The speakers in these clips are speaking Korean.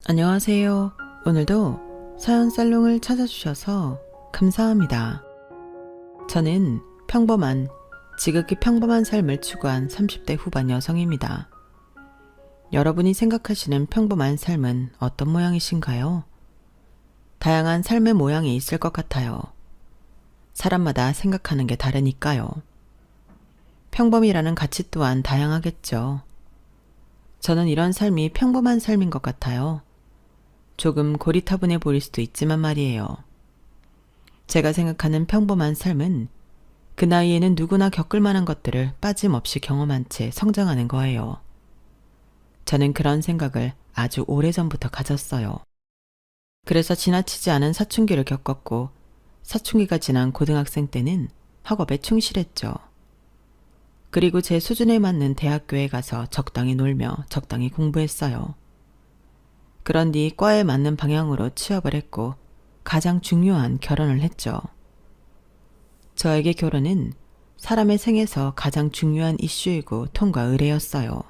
안녕하세요. 오늘도 사연 살롱을 찾아주셔서 감사합니다. 저는 평범한, 지극히 평범한 삶을 추구한 30대 후반 여성입니다. 여러분이 생각하시는 평범한 삶은 어떤 모양이신가요? 다양한 삶의 모양이 있을 것 같아요. 사람마다 생각하는 게 다르니까요. 평범이라는 가치 또한 다양하겠죠. 저는 이런 삶이 평범한 삶인 것 같아요. 조금 고리타분해 보일 수도 있지만 말이에요. 제가 생각하는 평범한 삶은 그 나이에는 누구나 겪을 만한 것들을 빠짐없이 경험한 채 성장하는 거예요. 저는 그런 생각을 아주 오래전부터 가졌어요. 그래서 지나치지 않은 사춘기를 겪었고, 사춘기가 지난 고등학생 때는 학업에 충실했죠. 그리고 제 수준에 맞는 대학교에 가서 적당히 놀며 적당히 공부했어요. 그런 뒤 과에 맞는 방향으로 취업을 했고 가장 중요한 결혼을 했죠. 저에게 결혼은 사람의 생에서 가장 중요한 이슈이고 통과 의례였어요.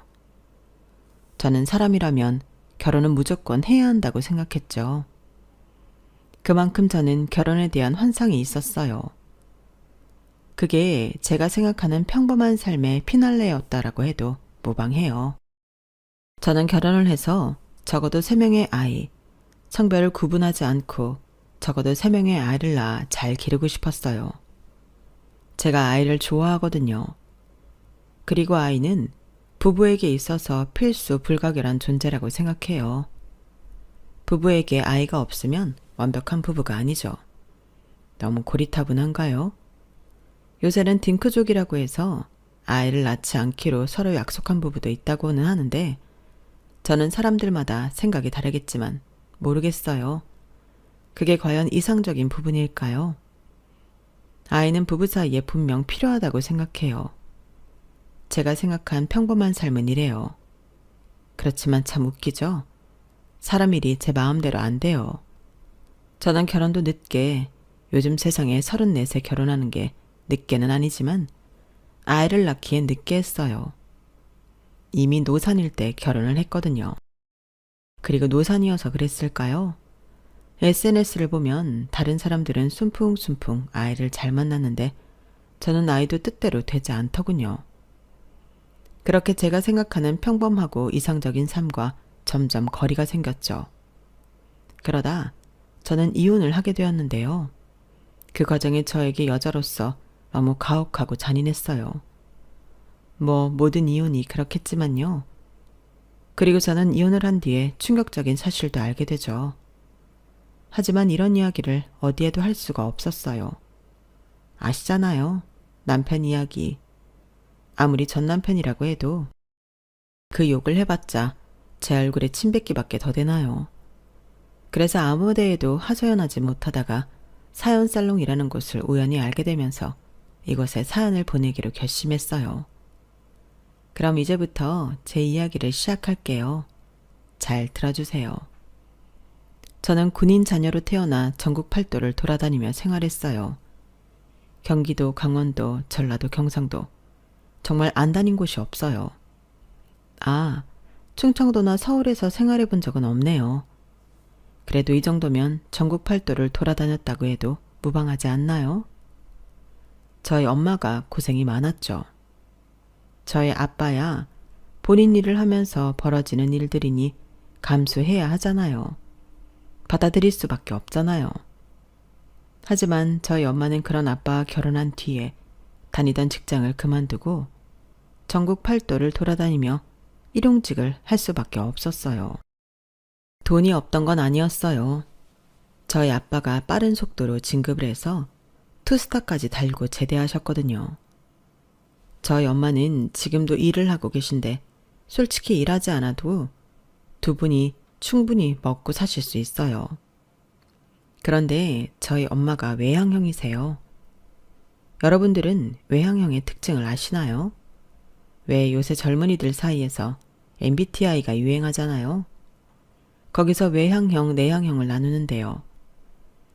저는 사람이라면 결혼은 무조건 해야 한다고 생각했죠. 그만큼 저는 결혼에 대한 환상이 있었어요. 그게 제가 생각하는 평범한 삶의 피날레였다라고 해도 무방해요. 저는 결혼을 해서 적어도 3명의 아이, 성별을 구분하지 않고 적어도 3명의 아이를 낳아 잘 기르고 싶었어요. 제가 아이를 좋아하거든요. 그리고 아이는 부부에게 있어서 필수 불가결한 존재라고 생각해요. 부부에게 아이가 없으면 완벽한 부부가 아니죠. 너무 고리타분한가요? 요새는 딩크족이라고 해서 아이를 낳지 않기로 서로 약속한 부부도 있다고는 하는데 저는 사람들마다 생각이 다르겠지만 모르겠어요. 그게 과연 이상적인 부분일까요? 아이는 부부 사이에 분명 필요하다고 생각해요. 제가 생각한 평범한 삶은 이래요. 그렇지만 참 웃기죠? 사람 일이 제 마음대로 안 돼요. 저는 결혼도 늦게, 요즘 세상에 34세 결혼하는 게 늦게는 아니지만 아이를 낳기엔 늦게 했어요. 이미 노산일 때 결혼을 했거든요. 그리고 노산이어서 그랬을까요? SNS를 보면 다른 사람들은 순풍순풍 아이를 잘 만났는데 저는 아이도 뜻대로 되지 않더군요. 그렇게 제가 생각하는 평범하고 이상적인 삶과 점점 거리가 생겼죠. 그러다 저는 이혼을 하게 되었는데요. 그 과정이 저에게 여자로서 너무 가혹하고 잔인했어요. 모든 이혼이 그렇겠지만요. 그리고 저는 이혼을 한 뒤에 충격적인 사실도 알게 되죠. 하지만 이런 이야기를 어디에도 할 수가 없었어요. 아시잖아요. 남편 이야기. 아무리 전 남편이라고 해도 그 욕을 해봤자 제 얼굴에 침 뱉기밖에 더 되나요. 그래서 아무 데에도 하소연하지 못하다가 사연살롱이라는 곳을 우연히 알게 되면서 이곳에 사연을 보내기로 결심했어요. 그럼 이제부터 제 이야기를 시작할게요. 잘 들어주세요. 저는 군인 자녀로 태어나 전국 팔도를 돌아다니며 생활했어요. 경기도, 강원도, 전라도, 경상도. 정말 안 다닌 곳이 없어요. 아, 충청도나 서울에서 생활해 본 적은 없네요. 그래도 이 정도면 전국 팔도를 돌아다녔다고 해도 무방하지 않나요? 저희 엄마가 고생이 많았죠. 저의 아빠야 본인 일을 하면서 벌어지는 일들이니 감수해야 하잖아요. 받아들일 수밖에 없잖아요. 하지만 저희 엄마는 그런 아빠와 결혼한 뒤에 다니던 직장을 그만두고 전국 팔도를 돌아다니며 일용직을 할 수밖에 없었어요. 돈이 없던 건 아니었어요. 저희 아빠가 빠른 속도로 진급을 해서 투스타까지 달고 제대하셨거든요. 저희 엄마는 지금도 일을 하고 계신데 솔직히 일하지 않아도 두 분이 충분히 먹고 사실 수 있어요. 그런데 저희 엄마가 외향형이세요. 여러분들은 외향형의 특징을 아시나요? 왜 요새 젊은이들 사이에서 MBTI가 유행하잖아요. 거기서 외향형, 내향형을 나누는데요.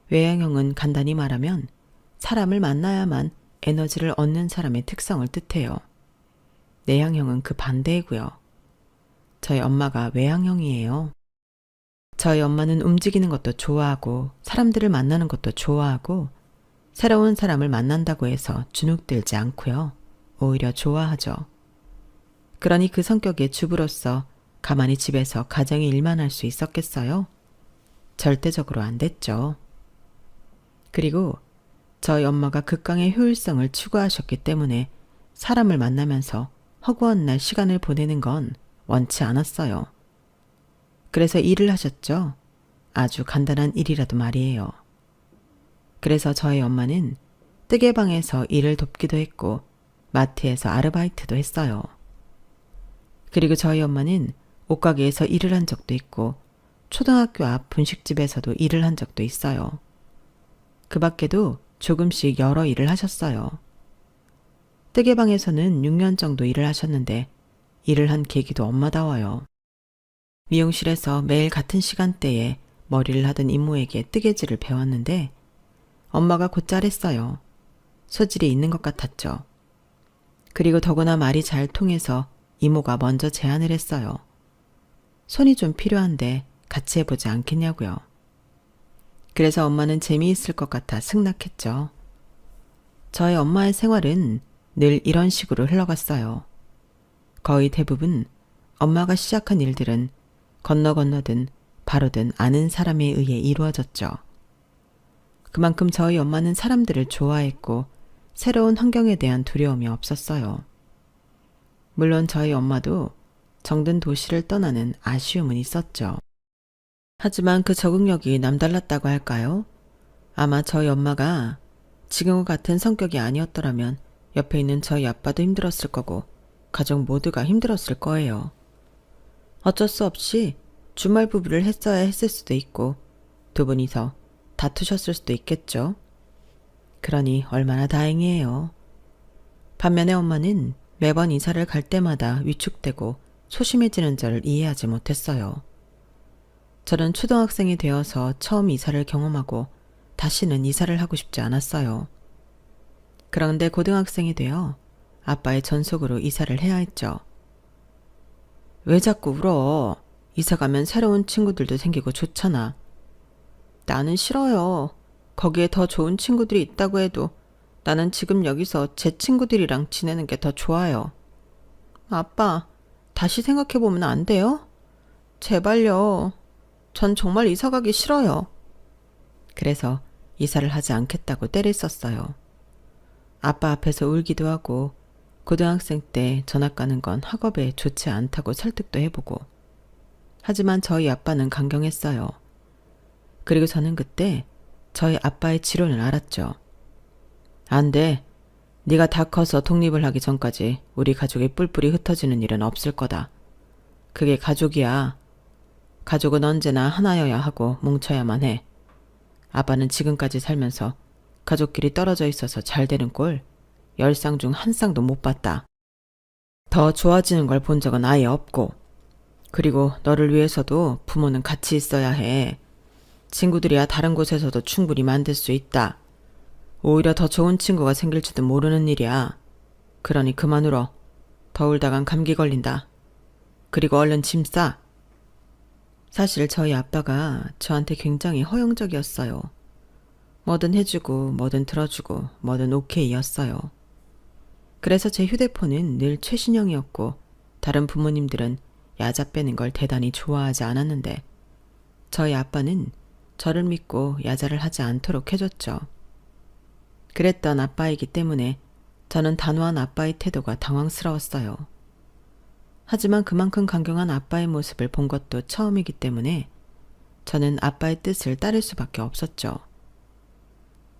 외향형은 간단히 말하면 사람을 만나야만 에너지를 얻는 사람의 특성을 뜻해요. 내향형은 그 반대이고요. 저희 엄마가 외향형이에요. 저희 엄마는 움직이는 것도 좋아하고 사람들을 만나는 것도 좋아하고 새로운 사람을 만난다고 해서 주눅들지 않고요. 오히려 좋아하죠. 그러니 그 성격의 주부로서 가만히 집에서 가정의 일만 할 수 있었겠어요? 절대적으로 안 됐죠. 그리고 저희 엄마가 극강의 효율성을 추구하셨기 때문에 사람을 만나면서 허구한 날 시간을 보내는 건 원치 않았어요. 그래서 일을 하셨죠. 아주 간단한 일이라도 말이에요. 그래서 저희 엄마는 뜨개방에서 일을 돕기도 했고 마트에서 아르바이트도 했어요. 그리고 저희 엄마는 옷가게에서 일을 한 적도 있고 초등학교 앞 분식집에서도 일을 한 적도 있어요. 그 밖에도 조금씩 여러 일을 하셨어요. 뜨개방에서는 6년 정도 일을 하셨는데 일을 한 계기도 엄마다워요. 미용실에서 매일 같은 시간대에 머리를 하던 이모에게 뜨개질을 배웠는데 엄마가 곧잘 했어요. 소질이 있는 것 같았죠. 그리고 더구나 말이 잘 통해서 이모가 먼저 제안을 했어요. 손이 좀 필요한데 같이 해보지 않겠냐고요. 그래서 엄마는 재미있을 것 같아 승낙했죠. 저희 엄마의 생활은 늘 이런 식으로 흘러갔어요. 거의 대부분 엄마가 시작한 일들은 건너든 바로든 아는 사람에 의해 이루어졌죠. 그만큼 저희 엄마는 사람들을 좋아했고 새로운 환경에 대한 두려움이 없었어요. 물론 저희 엄마도 정든 도시를 떠나는 아쉬움은 있었죠. 하지만 그 적응력이 남달랐다고 할까요? 아마 저희 엄마가 지금과 같은 성격이 아니었더라면 옆에 있는 저희 아빠도 힘들었을 거고 가족 모두가 힘들었을 거예요. 어쩔 수 없이 주말 부부를 했어야 했을 수도 있고 두 분이서 다투셨을 수도 있겠죠. 그러니 얼마나 다행이에요. 반면에 엄마는 매번 이사를 갈 때마다 위축되고 소심해지는 저를 이해하지 못했어요. 저는 초등학생이 되어서 처음 이사를 경험하고 다시는 이사를 하고 싶지 않았어요. 그런데 고등학생이 되어 아빠의 전속으로 이사를 해야 했죠. 왜 자꾸 울어? 이사 가면 새로운 친구들도 생기고 좋잖아. 나는 싫어요. 거기에 더 좋은 친구들이 있다고 해도 나는 지금 여기서 제 친구들이랑 지내는 게 더 좋아요. 아빠, 다시 생각해보면 안 돼요? 제발요. 전 정말 이사 가기 싫어요. 그래서 이사를 하지 않겠다고 떼를 썼어요. 아빠 앞에서 울기도 하고 고등학생 때 전학 가는 건 학업에 좋지 않다고 설득도 해보고 하지만 저희 아빠는 강경했어요. 그리고 저는 그때 저희 아빠의 지론을 알았죠. 안 돼. 네가 다 커서 독립을 하기 전까지 우리 가족이 뿔뿔이 흩어지는 일은 없을 거다. 그게 가족이야. 가족은 언제나 하나여야 하고 뭉쳐야만 해. 아빠는 지금까지 살면서 가족끼리 떨어져 있어서 잘 되는 꼴 10쌍 중 1쌍도 못 봤다. 더 좋아지는 걸 본 적은 아예 없고 그리고 너를 위해서도 부모는 같이 있어야 해. 친구들이야 다른 곳에서도 충분히 만들 수 있다. 오히려 더 좋은 친구가 생길지도 모르는 일이야. 그러니 그만 울어. 더 울다간 감기 걸린다. 그리고 얼른 짐 싸. 사실 저희 아빠가 저한테 굉장히 허용적이었어요. 뭐든 해주고 뭐든 들어주고 뭐든 오케이였어요. 그래서 제 휴대폰은 늘 최신형이었고 다른 부모님들은 야자 빼는 걸 대단히 좋아하지 않았는데 저희 아빠는 저를 믿고 야자를 하지 않도록 해줬죠. 그랬던 아빠이기 때문에 저는 단호한 아빠의 태도가 당황스러웠어요. 하지만 그만큼 강경한 아빠의 모습을 본 것도 처음이기 때문에 저는 아빠의 뜻을 따를 수밖에 없었죠.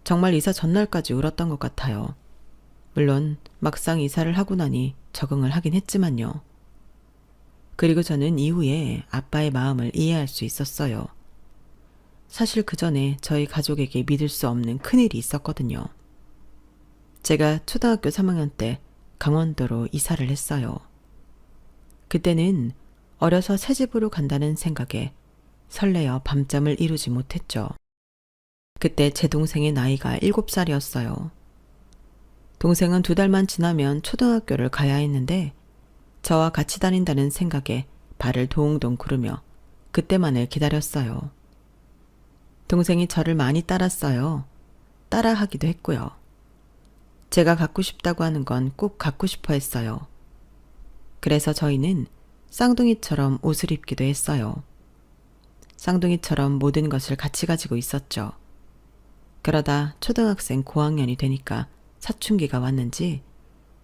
정말 이사 전날까지 울었던 것 같아요. 물론 막상 이사를 하고 나니 적응을 하긴 했지만요. 그리고 저는 이후에 아빠의 마음을 이해할 수 있었어요. 사실 그 전에 저희 가족에게 믿을 수 없는 큰일이 있었거든요. 제가 초등학교 3학년 때 강원도로 이사를 했어요. 그때는 어려서 새집으로 간다는 생각에 설레어 밤잠을 이루지 못했죠. 그때 제 동생의 나이가 7살이었어요. 동생은 2달만 지나면 초등학교를 가야 했는데 저와 같이 다닌다는 생각에 발을 동동 구르며 그때만을 기다렸어요. 동생이 저를 많이 따랐어요. 따라하기도 했고요. 제가 갖고 싶다고 하는 건 꼭 갖고 싶어 했어요. 그래서 저희는 쌍둥이처럼 옷을 입기도 했어요. 쌍둥이처럼 모든 것을 같이 가지고 있었죠. 그러다 초등학생 고학년이 되니까 사춘기가 왔는지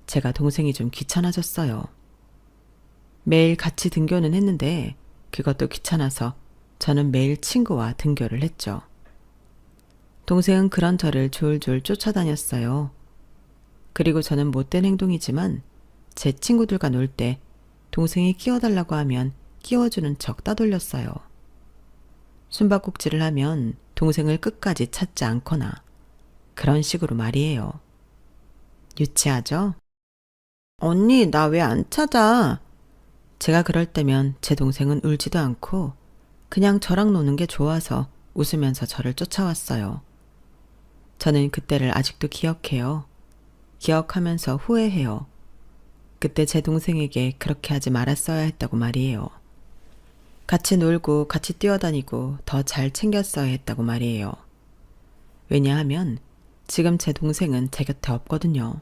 제가 동생이 좀 귀찮아졌어요. 매일 같이 등교는 했는데 그것도 귀찮아서 저는 매일 친구와 등교를 했죠. 동생은 그런 저를 졸졸 쫓아다녔어요. 그리고 저는 못된 행동이지만 제 친구들과 놀 때 동생이 끼워달라고 하면 끼워주는 척 따돌렸어요. 숨바꼭질을 하면 동생을 끝까지 찾지 않거나 그런 식으로 말이에요. 유치하죠? 언니, 나 왜 안 찾아? 제가 그럴 때면 제 동생은 울지도 않고 그냥 저랑 노는 게 좋아서 웃으면서 저를 쫓아왔어요. 저는 그때를 아직도 기억해요. 기억하면서 후회해요. 그때 제 동생에게 그렇게 하지 말았어야 했다고 말이에요. 같이 놀고 같이 뛰어다니고 더 잘 챙겼어야 했다고 말이에요. 왜냐하면 지금 제 동생은 제 곁에 없거든요.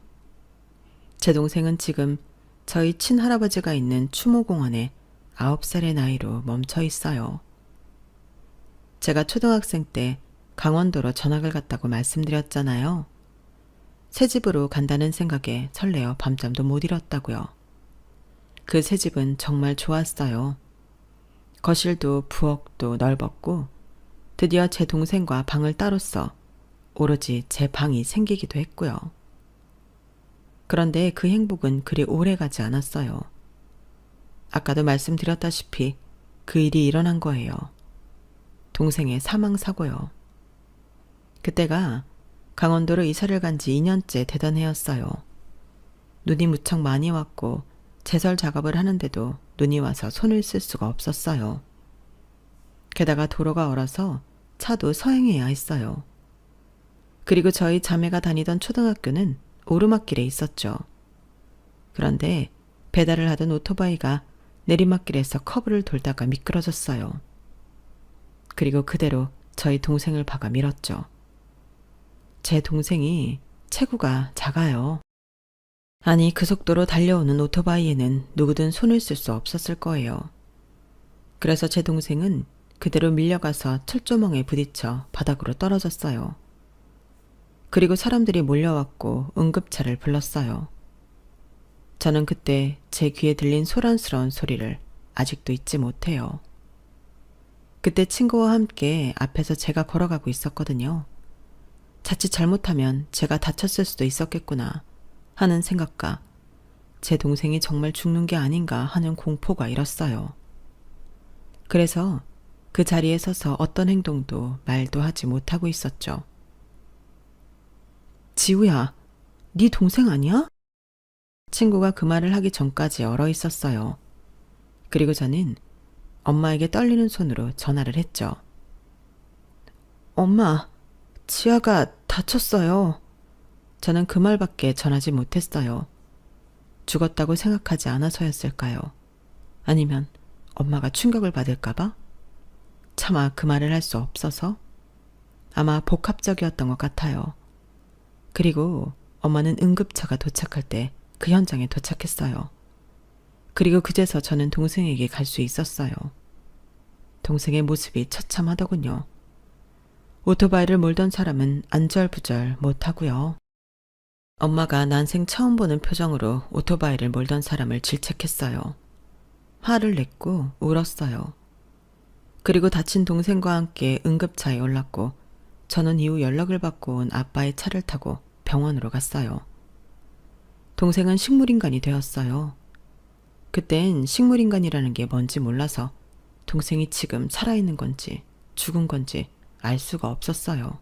제 동생은 지금 저희 친할아버지가 있는 추모공원에 9살의 나이로 멈춰 있어요. 제가 초등학생 때 강원도로 전학을 갔다고 말씀드렸잖아요. 새 집으로 간다는 생각에 설레어 밤잠도 못 이뤘다고요. 그 새 집은 정말 좋았어요. 거실도 부엌도 넓었고 드디어 제 동생과 방을 따로 써 오로지 제 방이 생기기도 했고요. 그런데 그 행복은 그리 오래 가지 않았어요. 아까도 말씀드렸다시피 그 일이 일어난 거예요. 동생의 사망사고요. 그때가 강원도로 이사를 간 지 2년째 되던 해였어요. 눈이 무척 많이 왔고 제설 작업을 하는데도 눈이 와서 손을 쓸 수가 없었어요. 게다가 도로가 얼어서 차도 서행해야 했어요. 그리고 저희 자매가 다니던 초등학교는 오르막길에 있었죠. 그런데 배달을 하던 오토바이가 내리막길에서 커브를 돌다가 미끄러졌어요. 그리고 그대로 저희 동생을 박아 밀었죠. 제 동생이 체구가 작아요. 아니, 그 속도로 달려오는 오토바이에는 누구든 손을 쓸 수 없었을 거예요. 그래서 제 동생은 그대로 밀려가서 철조망에 부딪혀 바닥으로 떨어졌어요. 그리고 사람들이 몰려왔고 응급차를 불렀어요. 저는 그때 제 귀에 들린 소란스러운 소리를 아직도 잊지 못해요. 그때 친구와 함께 앞에서 제가 걸어가고 있었거든요. 자칫 잘못하면 제가 다쳤을 수도 있었겠구나 하는 생각과 제 동생이 정말 죽는 게 아닌가 하는 공포가 일었어요. 그래서 그 자리에 서서 어떤 행동도 말도 하지 못하고 있었죠. 지우야, 네 동생 아니야? 친구가 그 말을 하기 전까지 얼어 있었어요. 그리고 저는 엄마에게 떨리는 손으로 전화를 했죠. 엄마, 지아가 다쳤어요. 저는 그 말밖에 전하지 못했어요. 죽었다고 생각하지 않아서였을까요? 아니면 엄마가 충격을 받을까봐? 차마 그 말을 할 수 없어서? 아마 복합적이었던 것 같아요. 그리고 엄마는 응급차가 도착할 때 그 현장에 도착했어요. 그리고 그제서 저는 동생에게 갈 수 있었어요. 동생의 모습이 처참하더군요. 오토바이를 몰던 사람은 안절부절 못하고요. 엄마가 난생 처음 보는 표정으로 오토바이를 몰던 사람을 질책했어요. 화를 냈고 울었어요. 그리고 다친 동생과 함께 응급차에 올랐고 저는 이후 연락을 받고 온 아빠의 차를 타고 병원으로 갔어요. 동생은 식물인간이 되었어요. 그땐 식물인간이라는 게 뭔지 몰라서 동생이 지금 살아있는 건지 죽은 건지 알 수가 없었어요.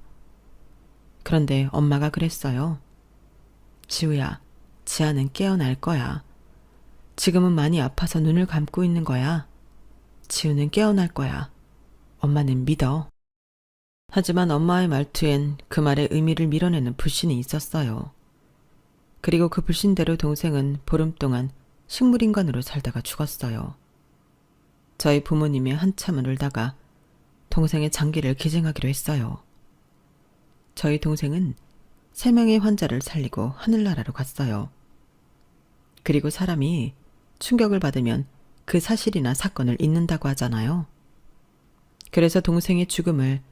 그런데 엄마가 그랬어요. 지우야, 지아는 깨어날 거야. 지금은 많이 아파서 눈을 감고 있는 거야. 지우는 깨어날 거야. 엄마는 믿어. 하지만 엄마의 말투엔 그 말의 의미를 밀어내는 불신이 있었어요. 그리고 그 불신대로 동생은 보름 동안 식물인간으로 살다가 죽었어요. 저희 부모님이 한참을 울다가 동생의 장기를 기증하기로 했어요. 저희 동생은 3명의 환자를 살리고 하늘나라로 갔어요. 그리고 사람이 충격을 받으면 그 사실이나 사건을 잊는다고 하잖아요. 그래서 동생의 죽음을,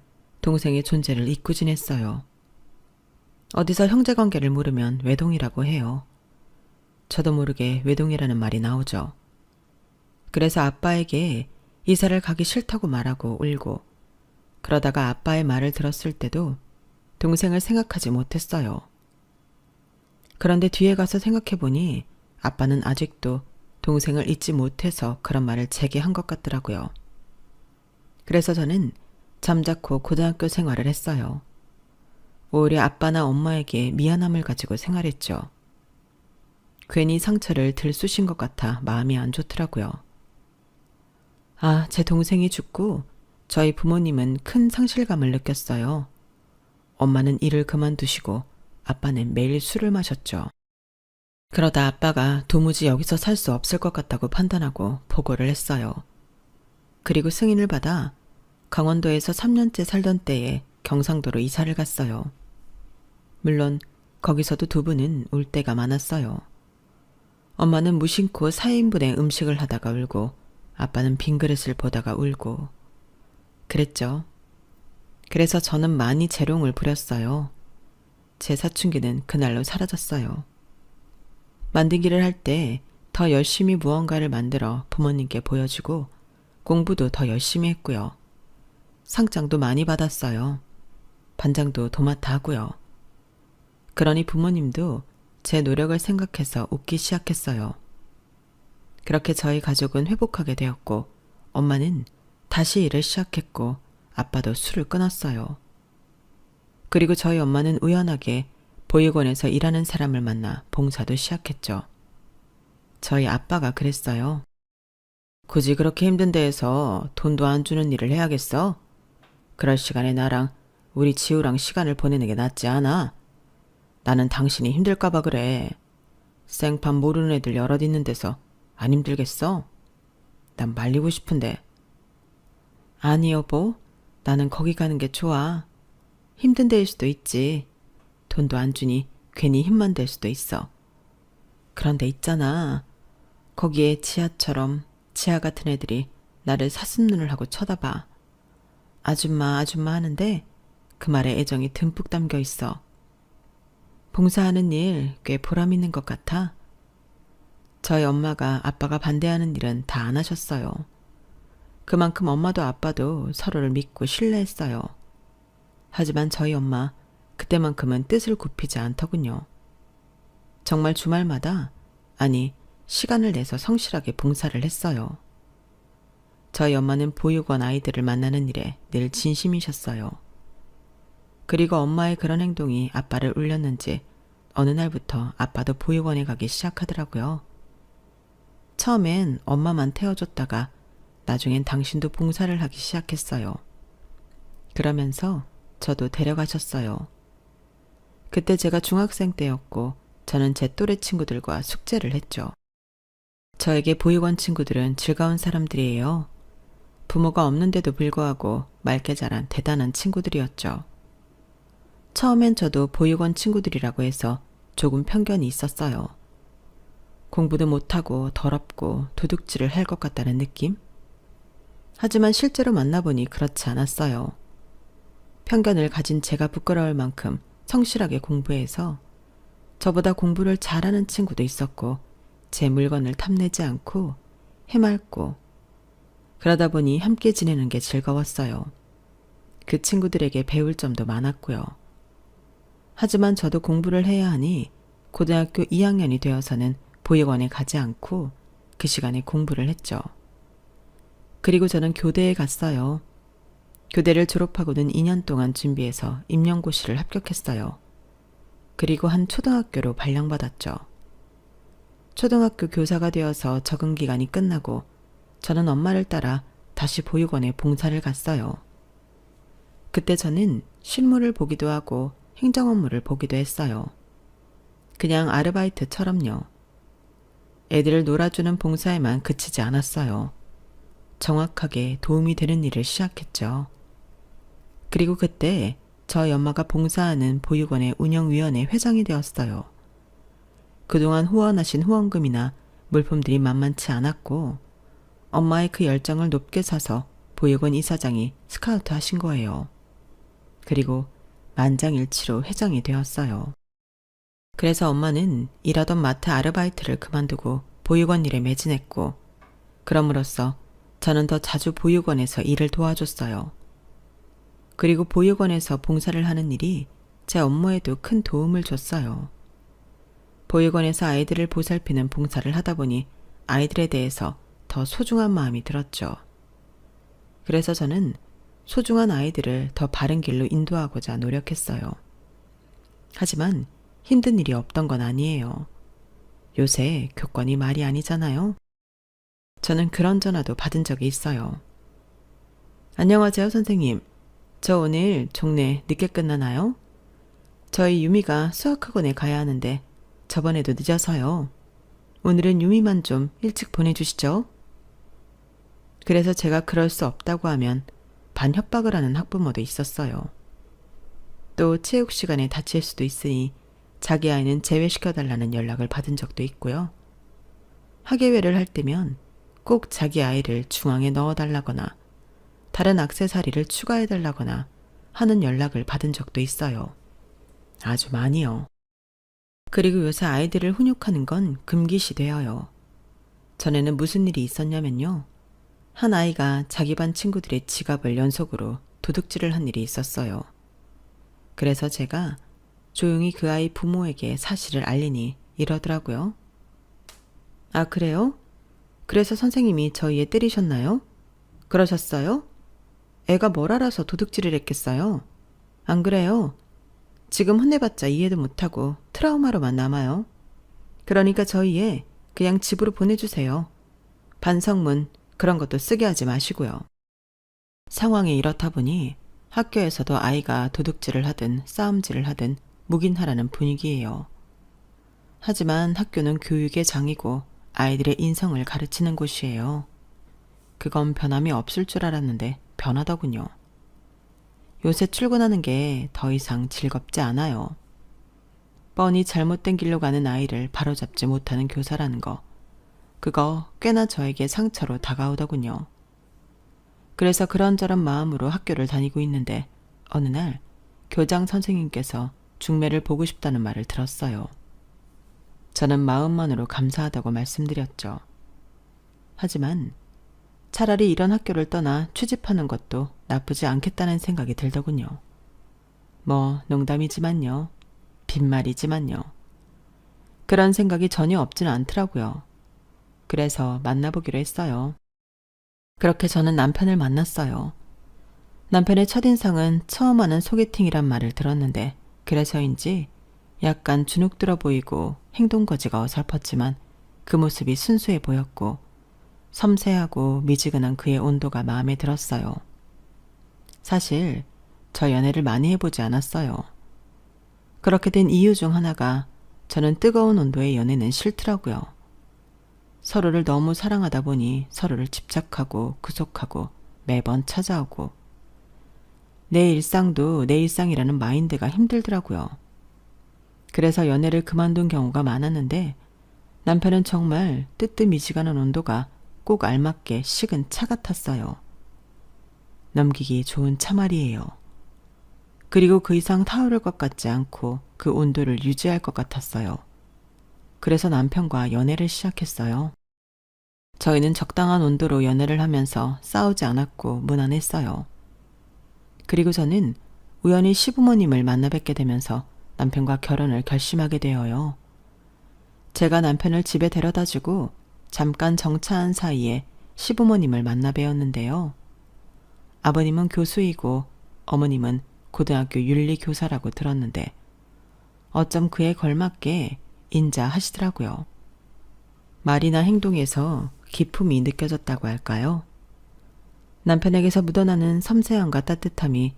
동생의 존재를 잊고 지냈어요. 어디서 형제관계를 물으면 외동이라고 해요. 저도 모르게 외동이라는 말이 나오죠. 그래서 아빠에게 이사를 가기 싫다고 말하고 울고, 그러다가 아빠의 말을 들었을 때도 동생을 생각하지 못했어요. 그런데 뒤에 가서 생각해보니 아빠는 아직도 동생을 잊지 못해서 그런 말을 제게 한 것 같더라고요. 그래서 저는 잠자코 고등학교 생활을 했어요. 오히려 아빠나 엄마에게 미안함을 가지고 생활했죠. 괜히 상처를 들 쑤신 것 같아 마음이 안 좋더라고요. 아, 제 동생이 죽고 저희 부모님은 큰 상실감을 느꼈어요. 엄마는 일을 그만두시고 아빠는 매일 술을 마셨죠. 그러다 아빠가 도무지 여기서 살 수 없을 것 같다고 판단하고 보고를 했어요. 그리고 승인을 받아 강원도에서 3년째 살던 때에 경상도로 이사를 갔어요. 물론 거기서도 두 분은 울 때가 많았어요. 엄마는 무심코 4인분의 음식을 하다가 울고 아빠는 빈 그릇을 보다가 울고 그랬죠. 그래서 저는 많이 재롱을 부렸어요. 제 사춘기는 그날로 사라졌어요. 만들기를 할 때 더 열심히 무언가를 만들어 부모님께 보여주고 공부도 더 열심히 했고요. 상장도 많이 받았어요. 반장도 도맡아 하고요. 그러니 부모님도 제 노력을 생각해서 웃기 시작했어요. 그렇게 저희 가족은 회복하게 되었고 엄마는 다시 일을 시작했고 아빠도 술을 끊었어요. 그리고 저희 엄마는 우연하게 보육원에서 일하는 사람을 만나 봉사도 시작했죠. 저희 아빠가 그랬어요. 굳이 그렇게 힘든 데에서 돈도 안 주는 일을 해야겠어? 그럴 시간에 나랑 우리 지우랑 시간을 보내는 게 낫지 않아? 나는 당신이 힘들까봐 그래. 생판 모르는 애들 여럿 있는 데서 안 힘들겠어? 난 말리고 싶은데. 아니 여보, 나는 거기 가는 게 좋아. 힘든 데일 수도 있지. 돈도 안 주니 괜히 힘만 될 수도 있어. 그런데 있잖아. 거기에 지하처럼 지하 같은 애들이 나를 사슴눈을 하고 쳐다봐. 아줌마 아줌마 하는데 그 말에 애정이 듬뿍 담겨 있어. 봉사하는 일 꽤 보람 있는 것 같아. 저희 엄마가 아빠가 반대하는 일은 다 안 하셨어요. 그만큼 엄마도 아빠도 서로를 믿고 신뢰했어요. 하지만 저희 엄마 그때만큼은 뜻을 굽히지 않더군요. 정말 주말마다, 아니 시간을 내서 성실하게 봉사를 했어요. 저희 엄마는 보육원 아이들을 만나는 일에 늘 진심이셨어요. 그리고 엄마의 그런 행동이 아빠를 울렸는지 어느 날부터 아빠도 보육원에 가기 시작하더라고요. 처음엔 엄마만 태워줬다가 나중엔 당신도 봉사를 하기 시작했어요. 그러면서 저도 데려가셨어요. 그때 제가 중학생 때였고 저는 제 또래 친구들과 숙제를 했죠. 저에게 보육원 친구들은 즐거운 사람들이에요. 부모가 없는데도 불구하고 맑게 자란 대단한 친구들이었죠. 처음엔 저도 보육원 친구들이라고 해서 조금 편견이 있었어요. 공부도 못하고 더럽고 도둑질을 할 것 같다는 느낌? 하지만 실제로 만나보니 그렇지 않았어요. 편견을 가진 제가 부끄러울 만큼 성실하게 공부해서 저보다 공부를 잘하는 친구도 있었고 제 물건을 탐내지 않고 해맑고 그러다 보니 함께 지내는 게 즐거웠어요. 그 친구들에게 배울 점도 많았고요. 하지만 저도 공부를 해야 하니 고등학교 2학년이 되어서는 보육원에 가지 않고 그 시간에 공부를 했죠. 그리고 저는 교대에 갔어요. 교대를 졸업하고는 2년 동안 준비해서 임용고시를 합격했어요. 그리고 한 초등학교로 발령받았죠. 초등학교 교사가 되어서 적응 기간이 끝나고 저는 엄마를 따라 다시 보육원에 봉사를 갔어요. 그때 저는 실무를 보기도 하고 행정 업무를 보기도 했어요. 그냥 아르바이트처럼요. 애들을 놀아주는 봉사에만 그치지 않았어요. 정확하게 도움이 되는 일을 시작했죠. 그리고 그때 저희 엄마가 봉사하는 보육원의 운영위원회 회장이 되었어요. 그동안 후원하신 후원금이나 물품들이 만만치 않았고 엄마의 그 열정을 높게 사서 보육원 이사장이 스카우트 하신 거예요. 그리고 만장일치로 회장이 되었어요. 그래서 엄마는 일하던 마트 아르바이트를 그만두고 보육원 일에 매진했고 그럼으로써 저는 더 자주 보육원에서 일을 도와줬어요. 그리고 보육원에서 봉사를 하는 일이 제 업무에도 큰 도움을 줬어요. 보육원에서 아이들을 보살피는 봉사를 하다 보니 아이들에 대해서 더 소중한 마음이 들었죠. 그래서 저는 소중한 아이들을 더 바른 길로 인도하고자 노력했어요. 하지만 힘든 일이 없던 건 아니에요. 요새 교권이 말이 아니잖아요. 저는 그런 전화도 받은 적이 있어요. 안녕하세요, 선생님. 저 오늘 종례 늦게 끝나나요? 저희 유미가 수학학원에 가야 하는데 저번에도 늦어서요. 오늘은 유미만 좀 일찍 보내주시죠. 그래서 제가 그럴 수 없다고 하면 반협박을 하는 학부모도 있었어요. 또 체육 시간에 다칠 수도 있으니 자기 아이는 제외시켜달라는 연락을 받은 적도 있고요. 학예회를 할 때면 꼭 자기 아이를 중앙에 넣어달라거나 다른 액세서리를 추가해달라거나 하는 연락을 받은 적도 있어요. 아주 많이요. 그리고 요새 아이들을 훈육하는 건 금기시 되어요. 전에는 무슨 일이 있었냐면요. 한 아이가 자기 반 친구들의 지갑을 연속으로 도둑질을 한 일이 있었어요. 그래서 제가 조용히 그 아이 부모에게 사실을 알리니 이러더라고요. 아, 그래요? 그래서 선생님이 저희 애 때리셨나요? 그러셨어요? 애가 뭘 알아서 도둑질을 했겠어요? 안 그래요? 지금 혼내봤자 이해도 못하고 트라우마로만 남아요. 그러니까 저희 애 그냥 집으로 보내주세요. 반성문 그런 것도 쓰게 하지 마시고요. 상황이 이렇다 보니 학교에서도 아이가 도둑질을 하든 싸움질을 하든 묵인하라는 분위기예요. 하지만 학교는 교육의 장이고 아이들의 인성을 가르치는 곳이에요. 그건 변함이 없을 줄 알았는데 변하더군요. 요새 출근하는 게 더 이상 즐겁지 않아요. 뻔히 잘못된 길로 가는 아이를 바로잡지 못하는 교사라는 거, 그거 꽤나 저에게 상처로 다가오더군요. 그래서 그런저런 마음으로 학교를 다니고 있는데 어느 날 교장 선생님께서 중매를 보고 싶다는 말을 들었어요. 저는 마음만으로 감사하다고 말씀드렸죠. 하지만 차라리 이런 학교를 떠나 취직하는 것도 나쁘지 않겠다는 생각이 들더군요. 뭐 농담이지만요. 빈말이지만요. 그런 생각이 전혀 없지는 않더라고요. 그래서 만나보기로 했어요. 그렇게 저는 남편을 만났어요. 남편의 첫인상은 처음 하는 소개팅이란 말을 들었는데 그래서인지 약간 주눅들어 보이고 행동거지가 어설펐지만 그 모습이 순수해 보였고 섬세하고 미지근한 그의 온도가 마음에 들었어요. 사실 저 연애를 많이 해보지 않았어요. 그렇게 된 이유 중 하나가 저는 뜨거운 온도의 연애는 싫더라고요. 서로를 너무 사랑하다 보니 서로를 집착하고 구속하고 매번 찾아오고 내 일상도 내 일상이라는 마인드가 힘들더라고요. 그래서 연애를 그만둔 경우가 많았는데 남편은 정말 뜨뜻미지근한 온도가 꼭 알맞게 식은 차 같았어요. 넘기기 좋은 차말이에요. 그리고 그 이상 타오를 것 같지 않고 그 온도를 유지할 것 같았어요. 그래서 남편과 연애를 시작했어요. 저희는 적당한 온도로 연애를 하면서 싸우지 않았고 무난했어요. 그리고 저는 우연히 시부모님을 만나 뵙게 되면서 남편과 결혼을 결심하게 되어요. 제가 남편을 집에 데려다주고 잠깐 정차한 사이에 시부모님을 만나 뵈었는데요. 아버님은 교수이고 어머님은 고등학교 윤리교사라고 들었는데 어쩜 그에 걸맞게 인자하시더라고요. 말이나 행동에서 기품이 느껴졌다고 할까요? 남편에게서 묻어나는 섬세함과 따뜻함이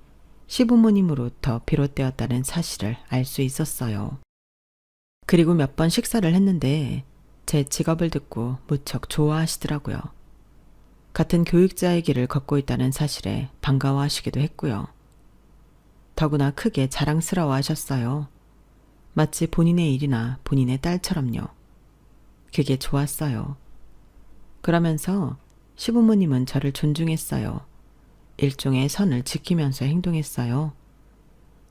시부모님으로부터 비롯되었다는 사실을 알 수 있었어요. 그리고 몇 번 식사를 했는데 제 직업을 듣고 무척 좋아하시더라고요. 같은 교육자의 길을 걷고 있다는 사실에 반가워하시기도 했고요. 더구나 크게 자랑스러워 하셨어요. 마치 본인의 일이나 본인의 딸처럼요. 그게 좋았어요. 그러면서 시부모님은 저를 존중했어요. 일종의 선을 지키면서 행동했어요.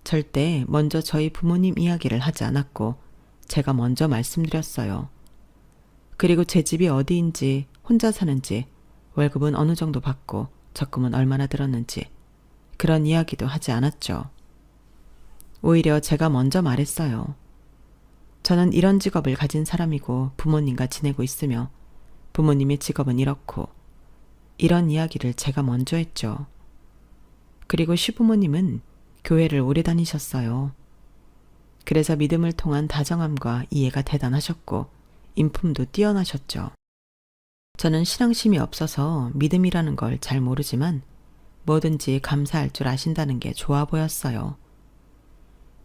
절대 먼저 저희 부모님 이야기를 하지 않았고 제가 먼저 말씀드렸어요. 그리고 제 집이 어디인지, 혼자 사는지, 월급은 어느 정도 받고 적금은 얼마나 들었는지 그런 이야기도 하지 않았죠. 오히려 제가 먼저 말했어요. 저는 이런 직업을 가진 사람이고 부모님과 지내고 있으며 부모님의 직업은 이렇고 이런 이야기를 제가 먼저 했죠. 그리고 시부모님은 교회를 오래 다니셨어요. 그래서 믿음을 통한 다정함과 이해가 대단하셨고 인품도 뛰어나셨죠. 저는 신앙심이 없어서 믿음이라는 걸 잘 모르지만 뭐든지 감사할 줄 아신다는 게 좋아 보였어요.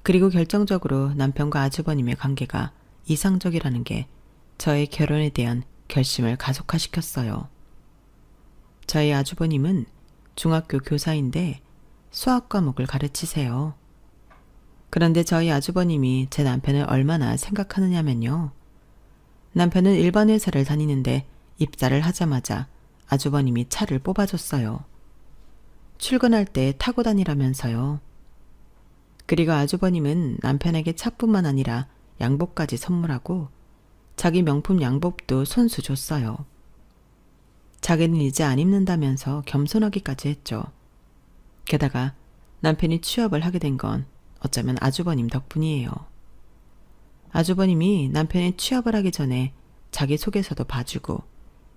그리고 결정적으로 남편과 아주버님의 관계가 이상적이라는 게 저의 결혼에 대한 결심을 가속화시켰어요. 저희 아주버님은 중학교 교사인데 수학 과목을 가르치세요. 그런데 저희 아주버님이 제 남편을 얼마나 생각하느냐면요. 남편은 일반 회사를 다니는데 입사를 하자마자 아주버님이 차를 뽑아줬어요. 출근할 때 타고 다니라면서요. 그리고 아주버님은 남편에게 차뿐만 아니라 양복까지 선물하고 자기 명품 양복도 손수 줬어요. 자기는 이제 안 입는다면서 겸손하기까지 했죠. 게다가 남편이 취업을 하게 된 건 어쩌면 아주버님 덕분이에요. 아주버님이 남편이 취업을 하기 전에 자기소개서도 봐주고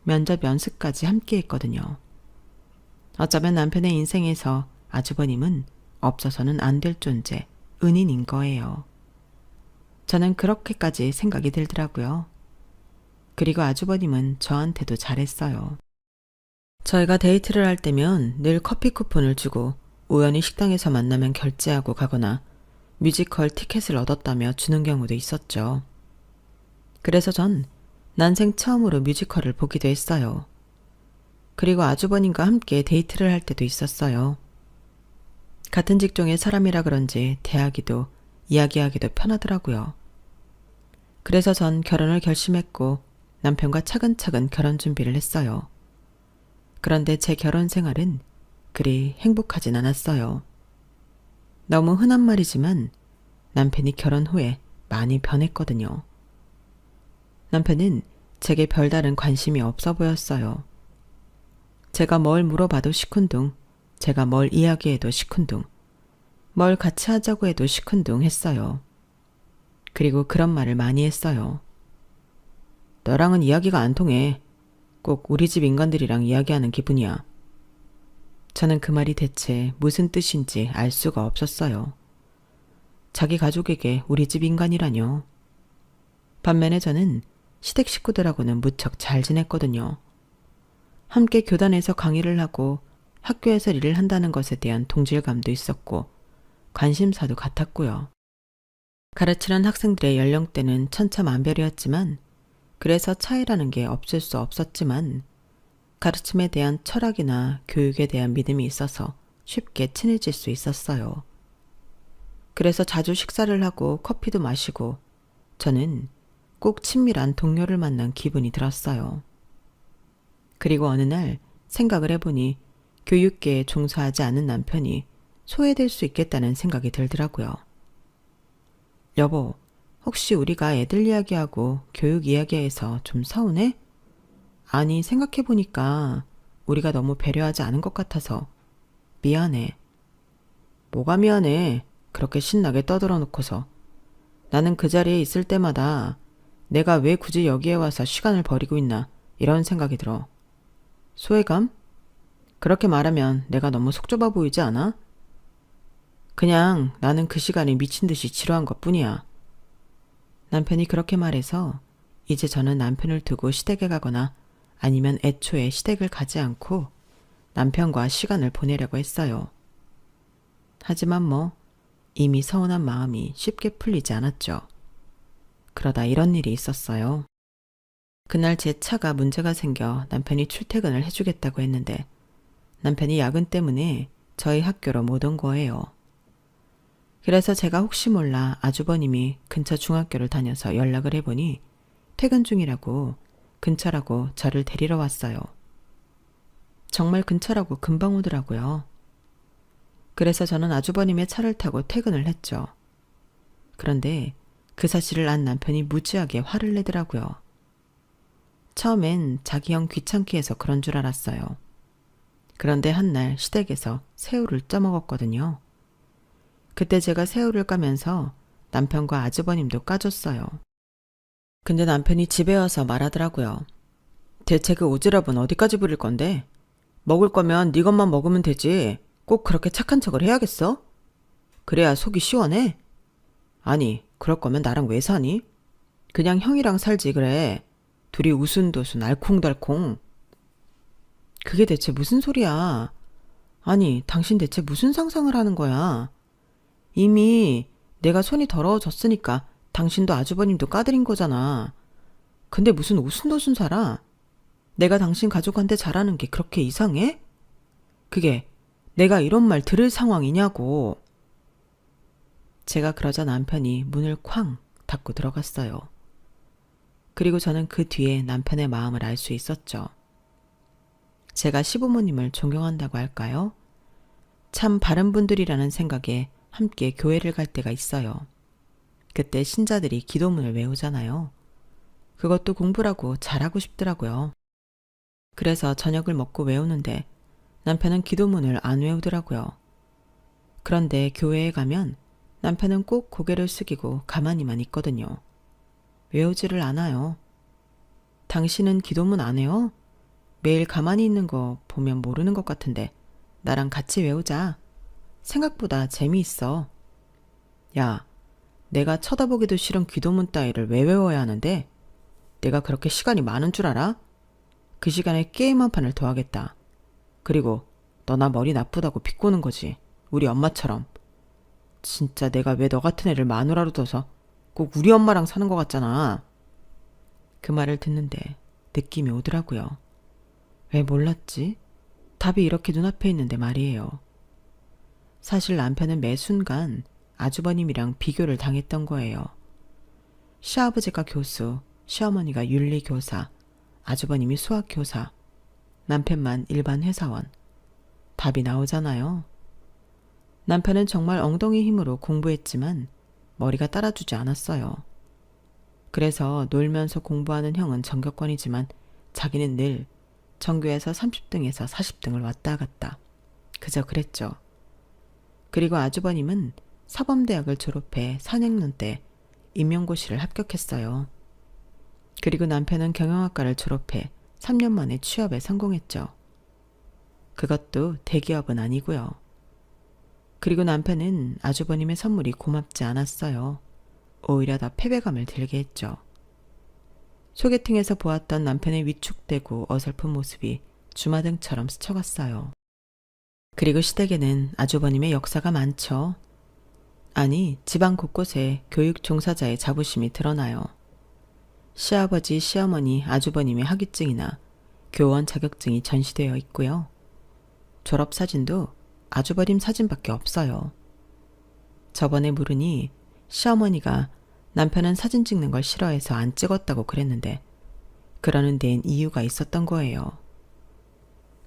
면접 연습까지 함께 했거든요. 어쩌면 남편의 인생에서 아주버님은 없어서는 안 될 존재, 은인인 거예요. 저는 그렇게까지 생각이 들더라고요. 그리고 아주버님은 저한테도 잘했어요. 저희가 데이트를 할 때면 늘 커피 쿠폰을 주고 우연히 식당에서 만나면 결제하고 가거나 뮤지컬 티켓을 얻었다며 주는 경우도 있었죠. 그래서 전 난생 처음으로 뮤지컬을 보기도 했어요. 그리고 아주버님과 함께 데이트를 할 때도 있었어요. 같은 직종의 사람이라 그런지 대하기도 이야기하기도 편하더라고요. 그래서 전 결혼을 결심했고 남편과 차근차근 결혼 준비를 했어요. 그런데 제 결혼 생활은 그리 행복하진 않았어요. 너무 흔한 말이지만 남편이 결혼 후에 많이 변했거든요. 남편은 제게 별다른 관심이 없어 보였어요. 제가 뭘 물어봐도 시큰둥, 제가 뭘 이야기해도 시큰둥, 뭘 같이 하자고 해도 시큰둥 했어요. 그리고 그런 말을 많이 했어요. 너랑은 이야기가 안 통해. 꼭 우리 집 인간들이랑 이야기하는 기분이야. 저는 그 말이 대체 무슨 뜻인지 알 수가 없었어요. 자기 가족에게 우리 집 인간이라뇨. 반면에 저는 시댁 식구들하고는 무척 잘 지냈거든요. 함께 교단에서 강의를 하고 학교에서 일을 한다는 것에 대한 동질감도 있었고 관심사도 같았고요. 가르치는 학생들의 연령대는 천차만별이었지만 그래서 차이라는 게 없을 수 없었지만 가르침에 대한 철학이나 교육에 대한 믿음이 있어서 쉽게 친해질 수 있었어요. 그래서 자주 식사를 하고 커피도 마시고 저는 꼭 친밀한 동료를 만난 기분이 들었어요. 그리고 어느 날 생각을 해보니 교육계에 종사하지 않은 남편이 소외될 수 있겠다는 생각이 들더라고요. 여보, 혹시 우리가 애들 이야기하고 교육 이야기해서 좀 서운해? 아니, 생각해보니까 우리가 너무 배려하지 않은 것 같아서 미안해. 뭐가 미안해? 그렇게 신나게 떠들어 놓고서. 나는 그 자리에 있을 때마다 내가 왜 굳이 여기에 와서 시간을 버리고 있나 이런 생각이 들어. 소외감? 그렇게 말하면 내가 너무 속 좁아 보이지 않아? 그냥 나는 그 시간이 미친 듯이 지루한 것뿐이야. 남편이 그렇게 말해서 이제 저는 남편을 두고 시댁에 가거나 아니면 애초에 시댁을 가지 않고 남편과 시간을 보내려고 했어요. 하지만 뭐 이미 서운한 마음이 쉽게 풀리지 않았죠. 그러다 이런 일이 있었어요. 그날 제 차가 문제가 생겨 남편이 출퇴근을 해주겠다고 했는데 남편이 야근 때문에 저희 학교로 못 온 거예요. 그래서 제가 혹시 몰라 아주버님이 근처 중학교를 다녀서 연락을 해보니 퇴근 중이라고 근처라고 저를 데리러 왔어요. 정말 근처라고 금방 오더라고요. 그래서 저는 아주버님의 차를 타고 퇴근을 했죠. 그런데 그 사실을 안 남편이 무지하게 화를 내더라고요. 처음엔 자기 형 귀찮게 해서 그런 줄 알았어요. 그런데 한날 시댁에서 새우를 쪄먹었거든요. 그때 제가 새우를 까면서 남편과 아주버님도 까줬어요. 근데 남편이 집에 와서 말하더라고요. 대체 그 오지랖은 어디까지 부릴 건데? 먹을 거면 네 것만 먹으면 되지. 꼭 그렇게 착한 척을 해야겠어? 그래야 속이 시원해? 아니, 그럴 거면 나랑 왜 사니? 그냥 형이랑 살지 그래. 둘이 우순도순 알콩달콩. 그게 대체 무슨 소리야? 아니, 당신 대체 무슨 상상을 하는 거야? 이미 내가 손이 더러워졌으니까 당신도 아주버님도 까드린 거잖아. 근데 무슨 오순도순 살아? 내가 당신 가족한테 잘하는 게 그렇게 이상해? 그게 내가 이런 말 들을 상황이냐고. 제가 그러자 남편이 문을 쾅 닫고 들어갔어요. 그리고 저는 그 뒤에 남편의 마음을 알 수 있었죠. 제가 시부모님을 존경한다고 할까요? 참 바른 분들이라는 생각에 함께 교회를 갈 때가 있어요. 그때 신자들이 기도문을 외우잖아요. 그것도 공부라고 잘하고 싶더라고요. 그래서 저녁을 먹고 외우는데 남편은 기도문을 안 외우더라고요. 그런데 교회에 가면 남편은 꼭 고개를 숙이고 가만히만 있거든요. 외우지를 않아요. 당신은 기도문 안 해요? 매일 가만히 있는 거 보면 모르는 것 같은데 나랑 같이 외우자. 생각보다 재미있어. 야, 내가 쳐다보기도 싫은 기도문 따위를 왜 외워야 하는데? 내가 그렇게 시간이 많은 줄 알아? 그 시간에 게임 한 판을 더 하겠다. 그리고 너나 머리 나쁘다고 비꼬는 거지. 우리 엄마처럼. 진짜 내가 왜 너 같은 애를 마누라로 둬서 꼭 우리 엄마랑 사는 것 같잖아. 그 말을 듣는데 느낌이 오더라고요. 왜 몰랐지? 답이 이렇게 눈앞에 있는데 말이에요. 사실 남편은 매 순간 아주버님이랑 비교를 당했던 거예요. 시아버지가 교수, 시어머니가 윤리교사, 아주버님이 수학교사, 남편만 일반 회사원. 답이 나오잖아요. 남편은 정말 엉덩이 힘으로 공부했지만 머리가 따라주지 않았어요. 그래서 놀면서 공부하는 형은 전교권이지만 자기는 늘 전교에서 30등에서 40등을 왔다 갔다. 그저 그랬죠. 그리고 아주버님은 사범대학을 졸업해 4학년 때 임용고시를 합격했어요. 그리고 남편은 경영학과를 졸업해 3년 만에 취업에 성공했죠. 그것도 대기업은 아니고요. 그리고 남편은 아주버님의 선물이 고맙지 않았어요. 오히려 더 패배감을 들게 했죠. 소개팅에서 보았던 남편의 위축되고 어설픈 모습이 주마등처럼 스쳐갔어요. 그리고 시댁에는 아주버님의 역사가 많죠. 아니, 집안 곳곳에 교육 종사자의 자부심이 드러나요. 시아버지, 시어머니, 아주버님의 학위증이나 교원 자격증이 전시되어 있고요. 졸업사진도 아주버님 사진밖에 없어요. 저번에 물으니 시어머니가 남편은 사진 찍는 걸 싫어해서 안 찍었다고 그랬는데 그러는 데엔 이유가 있었던 거예요.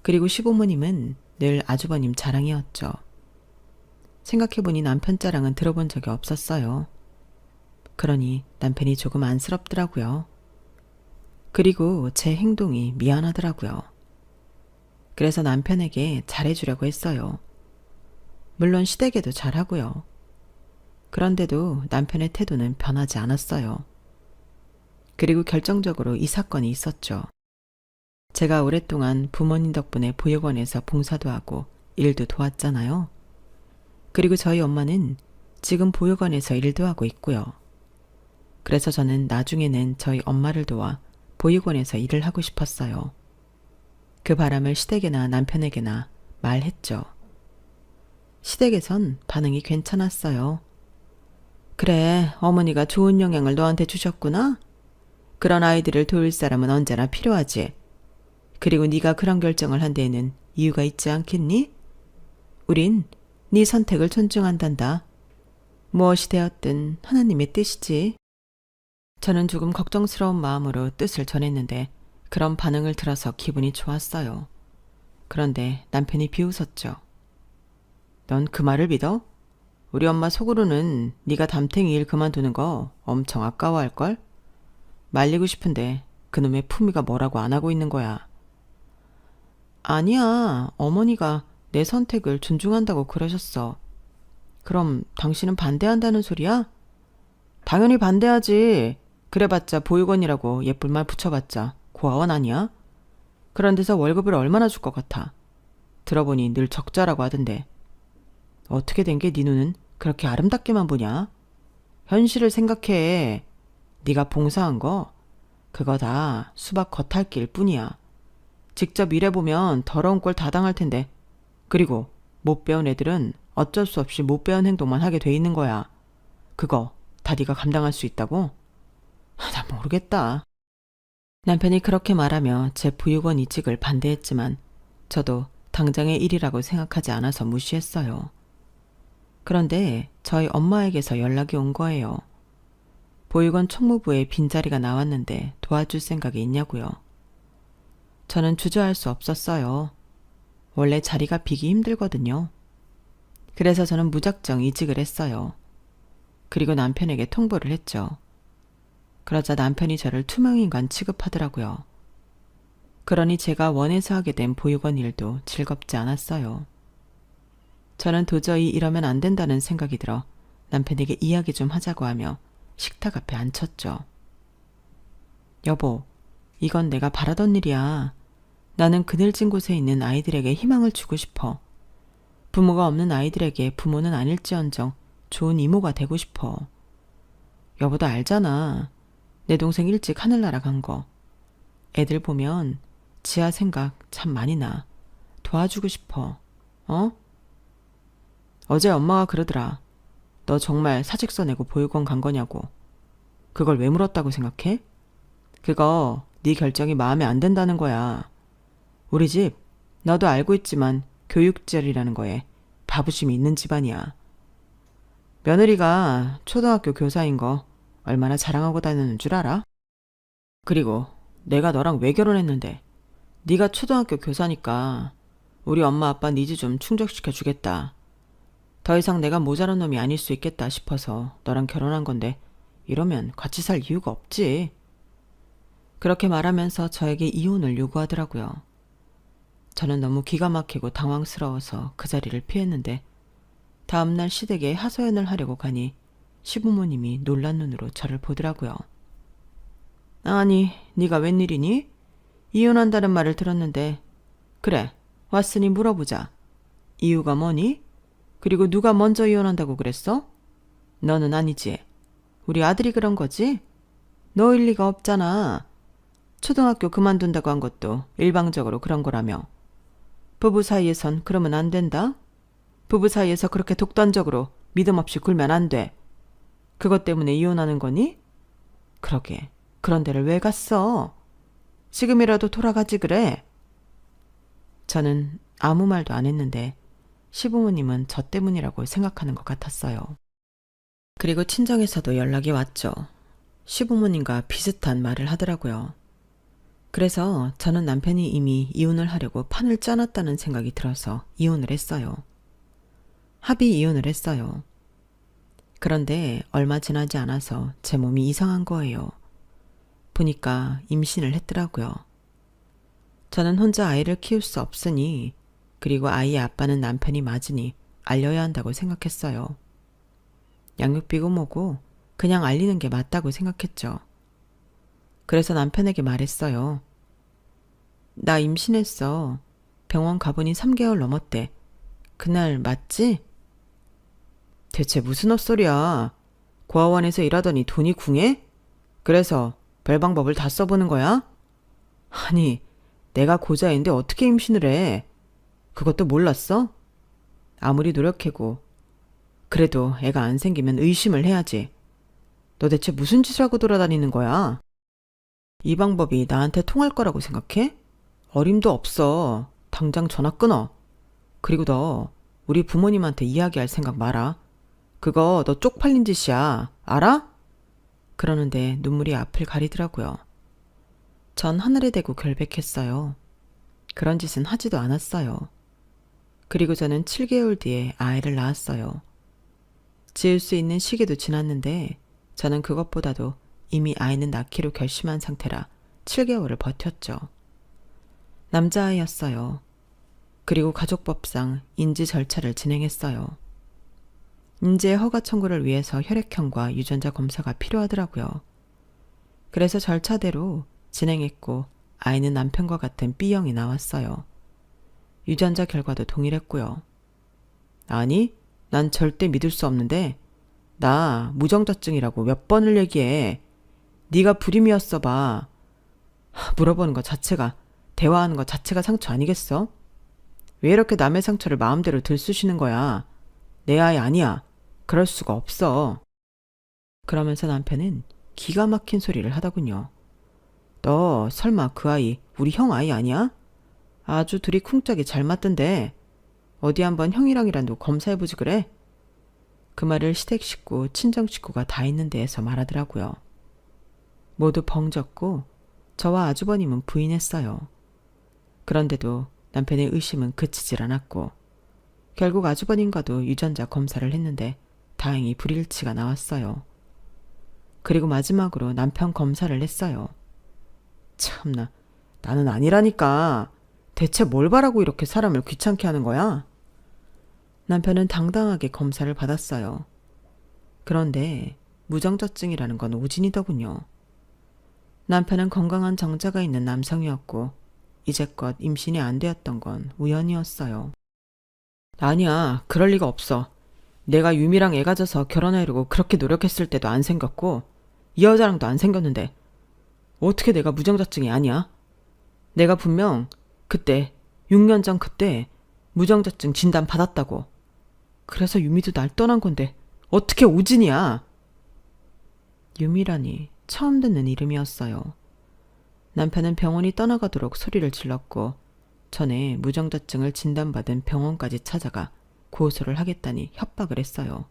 그리고 시부모님은 늘 아주버님 자랑이었죠. 생각해보니 남편 자랑은 들어본 적이 없었어요. 그러니 남편이 조금 안쓰럽더라고요. 그리고 제 행동이 미안하더라고요. 그래서 남편에게 잘해주려고 했어요. 물론 시댁에도 잘하고요. 그런데도 남편의 태도는 변하지 않았어요. 그리고 결정적으로 이 사건이 있었죠. 제가 오랫동안 부모님 덕분에 보육원에서 봉사도 하고 일도 도왔잖아요. 그리고 저희 엄마는 지금 보육원에서 일도 하고 있고요. 그래서 저는 나중에는 저희 엄마를 도와 보육원에서 일을 하고 싶었어요. 그 바람을 시댁에나 남편에게나 말했죠. 시댁에선 반응이 괜찮았어요. 그래, 어머니가 좋은 영향을 너한테 주셨구나? 그런 아이들을 도울 사람은 언제나 필요하지. 그리고 네가 그런 결정을 한 데에는 이유가 있지 않겠니? 우린 네 선택을 존중한단다. 무엇이 되었든 하나님의 뜻이지. 저는 조금 걱정스러운 마음으로 뜻을 전했는데 그런 반응을 들어서 기분이 좋았어요. 그런데 남편이 비웃었죠. 넌 그 말을 믿어? 우리 엄마 속으로는 네가 담탱이 일 그만두는 거 엄청 아까워할걸? 말리고 싶은데 그놈의 품위가 뭐라고 안 하고 있는 거야. 아니야, 어머니가 내 선택을 존중한다고 그러셨어. 그럼 당신은 반대한다는 소리야? 당연히 반대하지. 그래봤자 보육원이라고 예쁠 말 붙여봤자 고아원 아니야? 그런 데서 월급을 얼마나 줄 것 같아. 들어보니 늘 적자라고 하던데. 어떻게 된 게 네 눈은 그렇게 아름답게만 보냐? 현실을 생각해. 네가 봉사한 거 그거 다 수박 겉핥기일 뿐이야. 직접 일해보면 더러운 꼴 다 당할 텐데. 그리고 못 배운 애들은 어쩔 수 없이 못 배운 행동만 하게 돼 있는 거야. 그거 다 네가 감당할 수 있다고? 나 모르겠다. 남편이 그렇게 말하며 제 보육원 이직을 반대했지만 저도 당장의 일이라고 생각하지 않아서 무시했어요. 그런데 저희 엄마에게서 연락이 온 거예요. 보육원 총무부에 빈자리가 나왔는데 도와줄 생각이 있냐고요. 저는 주저할 수 없었어요. 원래 자리가 비기 힘들거든요. 그래서 저는 무작정 이직을 했어요. 그리고 남편에게 통보를 했죠. 그러자 남편이 저를 투명인간 취급하더라고요. 그러니 제가 원해서 하게 된 보육원 일도 즐겁지 않았어요. 저는 도저히 이러면 안 된다는 생각이 들어 남편에게 이야기 좀 하자고 하며 식탁 앞에 앉혔죠. 여보, 이건 내가 바라던 일이야. 나는 그늘진 곳에 있는 아이들에게 희망을 주고 싶어. 부모가 없는 아이들에게 부모는 아닐지언정 좋은 이모가 되고 싶어. 여보도 알잖아. 내 동생 일찍 하늘 날아간 거. 애들 보면 지아 생각 참 많이 나. 도와주고 싶어. 어? 어제 엄마가 그러더라. 너 정말 사직서 내고 보육원 간 거냐고. 그걸 왜 물었다고 생각해? 그거 네 결정이 마음에 안 든다는 거야. 우리 집 너도 알고 있지만 교육절이라는 거에 바부심이 있는 집안이야. 며느리가 초등학교 교사인 거 얼마나 자랑하고 다니는 줄 알아? 그리고 내가 너랑 왜 결혼했는데 네가 초등학교 교사니까 우리 엄마 아빠 니즈 좀 충족시켜 주겠다. 더 이상 내가 모자란 놈이 아닐 수 있겠다 싶어서 너랑 결혼한 건데 이러면 같이 살 이유가 없지. 그렇게 말하면서 저에게 이혼을 요구하더라고요. 저는 너무 기가 막히고 당황스러워서 그 자리를 피했는데 다음날 시댁에 하소연을 하려고 가니 시부모님이 놀란 눈으로 저를 보더라고요. 아니, 네가 웬일이니? 이혼한다는 말을 들었는데 그래, 왔으니 물어보자. 이유가 뭐니? 그리고 누가 먼저 이혼한다고 그랬어? 너는 아니지. 우리 아들이 그런 거지? 너일 리가 없잖아. 초등학교 그만둔다고 한 것도 일방적으로 그런 거라며. 부부 사이에선 그러면 안 된다? 부부 사이에서 그렇게 독단적으로 믿음 없이 굴면 안 돼. 그것 때문에 이혼하는 거니? 그러게, 그런 데를 왜 갔어? 지금이라도 돌아가지 그래. 저는 아무 말도 안 했는데 시부모님은 저 때문이라고 생각하는 것 같았어요. 그리고 친정에서도 연락이 왔죠. 시부모님과 비슷한 말을 하더라고요. 그래서 저는 남편이 이미 이혼을 하려고 판을 짜놨다는 생각이 들어서 이혼을 했어요. 합의 이혼을 했어요. 그런데 얼마 지나지 않아서 제 몸이 이상한 거예요. 보니까 임신을 했더라고요. 저는 혼자 아이를 키울 수 없으니 그리고 아이의 아빠는 남편이 맞으니 알려야 한다고 생각했어요. 양육비고 뭐고 그냥 알리는 게 맞다고 생각했죠. 그래서 남편에게 말했어요. 나 임신했어. 병원 가보니 3개월 넘었대. 그날 맞지? 대체 무슨 헛소리야. 고아원에서 일하더니 돈이 궁해? 그래서 별 방법을 다 써보는 거야? 아니, 내가 고자인데 어떻게 임신을 해? 그것도 몰랐어? 아무리 노력해고 그래도 애가 안 생기면 의심을 해야지. 너 대체 무슨 짓을 하고 돌아다니는 거야? 이 방법이 나한테 통할 거라고 생각해? 어림도 없어. 당장 전화 끊어. 그리고 너 우리 부모님한테 이야기할 생각 마라. 그거 너 쪽팔린 짓이야. 알아? 그러는데 눈물이 앞을 가리더라고요. 전 하늘에 대고 결백했어요. 그런 짓은 하지도 않았어요. 그리고 저는 7개월 뒤에 아이를 낳았어요. 지을 수 있는 시기도 지났는데 저는 그것보다도 이미 아이는 낳기로 결심한 상태라 7개월을 버텼죠. 남자아이였어요. 그리고 가족법상 인지 절차를 진행했어요. 인지의 허가 청구를 위해서 혈액형과 유전자 검사가 필요하더라고요. 그래서 절차대로 진행했고 아이는 남편과 같은 B형이 나왔어요. 유전자 결과도 동일했고요. 아니, 난 절대 믿을 수 없는데 나 무정자증이라고 몇 번을 얘기해. 네가 불임이었어 봐. 물어보는 것 자체가, 대화하는 것 자체가 상처 아니겠어? 왜 이렇게 남의 상처를 마음대로 들쑤시는 거야? 내 아이 아니야. 그럴 수가 없어. 그러면서 남편은 기가 막힌 소리를 하더군요. 너 설마 그 아이 우리 형 아이 아니야? 아주 둘이 쿵짝이 잘 맞던데 어디 한번 형이랑이라도 검사해보지 그래? 그 말을 시댁 식구, 친정 식구가 다 있는 데에서 말하더라고요. 모두 벙졌고 저와 아주버님은 부인했어요. 그런데도 남편의 의심은 그치질 않았고 결국 아주버님과도 유전자 검사를 했는데 다행히 불일치가 나왔어요. 그리고 마지막으로 남편 검사를 했어요. 참나, 나는 아니라니까. 대체 뭘 바라고 이렇게 사람을 귀찮게 하는 거야? 남편은 당당하게 검사를 받았어요. 그런데 무정자증이라는 건 오진이더군요. 남편은 건강한 정자가 있는 남성이었고 이제껏 임신이 안 되었던 건 우연이었어요. 아니야, 그럴 리가 없어. 내가 유미랑 애 가져서 결혼하려고 그렇게 노력했을 때도 안 생겼고 이 여자랑도 안 생겼는데 어떻게 내가 무정자증이 아니야? 내가 분명 그때 6년 전 그때 무정자증 진단 받았다고. 그래서 유미도 날 떠난 건데 어떻게 오진이야? 유미라니 처음 듣는 이름이었어요. 남편은 병원이 떠나가도록 소리를 질렀고 전에 무정자증을 진단받은 병원까지 찾아가 고소를 하겠다니 협박을 했어요.